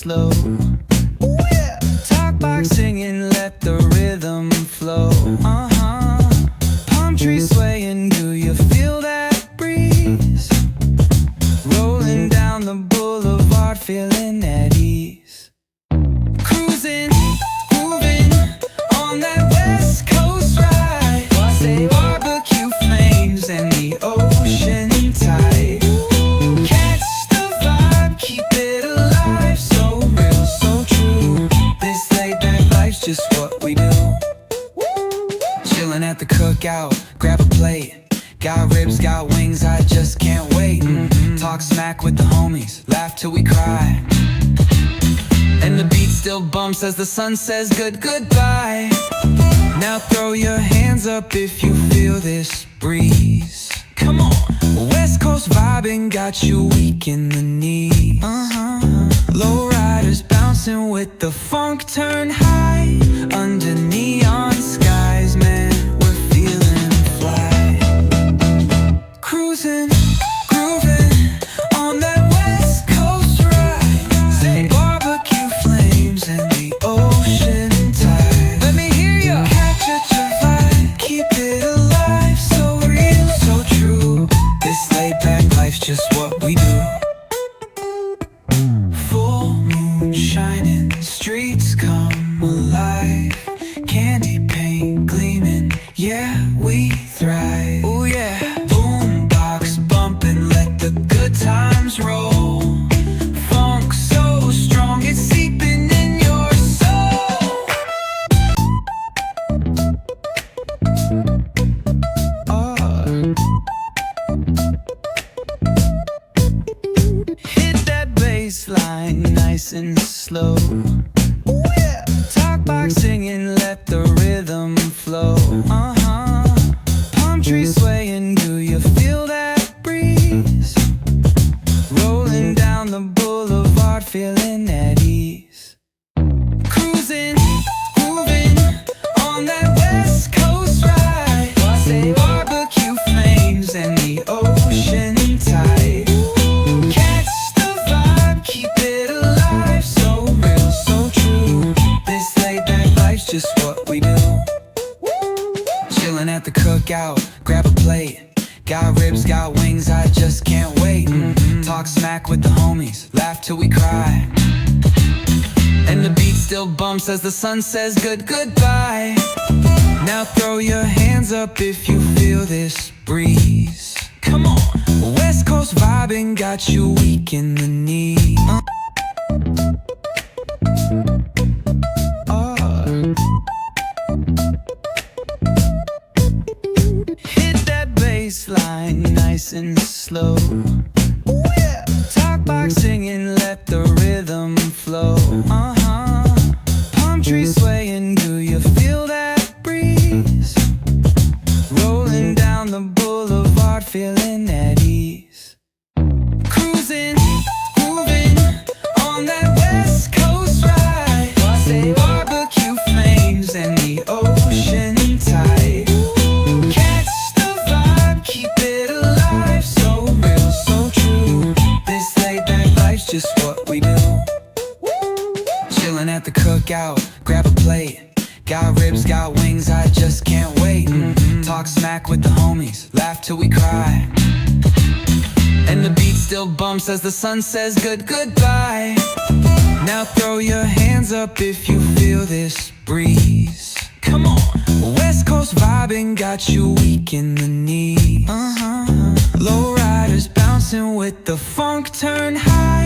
slow. Talk boxing and let the rhythm flow. Palm trees swaying, do you feel that breeze? Rolling down the boulevard, feeling at ease. Cruising, moving on that West Coast ride. Say barbecue flames and the ocean tide. Catch the vibe, keep it alive. So real, so true. This laid back life's just what we do. Chilling at the cookout, grab a plate. Got ribs, got wings, I just can't wait. Talk smack with the homies, laugh till we cry. And the beat still bumps as the sun says goodbye. Now throw your hands up if you feel this breeze. Come on. West Coast vibing got you weak in the knees. Low riders bouncing with the funk turn high. Under neon skies, man, we're feeling fly. Cruising, grooving on that West Coast ride. Say barbecue flames and the ocean tide. Let me hear ya. Catch your vibe, keep it alive. So real, so true. This laid back life's just what we do. Full moon shining, streets come alive. Candy paint gleaming, yeah, we thrive. Oh yeah. Boombox bumping, let the good times roll. Funk so strong, it's seeping in your soul. Hit that bass line nice and slow. Talk boxing and let the rhythm flow. Palm trees swaying, do you feel that breeze? Rolling down the boulevard, feeling at ease. Cruising, moving on that West Coast ride. Say barbecue flames and the ocean tide. Catch the vibe, keep it alive. So real, so true. This laid back life's just what we do. Chilling at the cookout, grab a plate. Got ribs, got wings, I just can't wait. Talk smack with the homies, laugh till we cry. And the beat still bumps as the sun says goodbye. Now throw your hands up if you feel this breeze. Come on. West Coast vibing got you weak in the knees. Hit that bass line nice and slow. Talk boxing and let the rhythm flow. Palm trees swaying, do you feel that breeze? Rolling down the boulevard, feeling at ease. Cruising, moving on that West Coast ride. Say barbecue flames and the ocean tide. Catch the vibe, keep it alive. So real, so true. This laid back life's just what we do. Chilling at the cookout, grab a plate. Got ribs, got wings, I just can't wait. Talk smack with the homies, laugh till we cry. And the beat still bumps as the sun says goodbye. Now throw your hands up if you feel this breeze. Come on. West Coast vibing got you weak in the knees. Low riders bouncing with the funk turn high.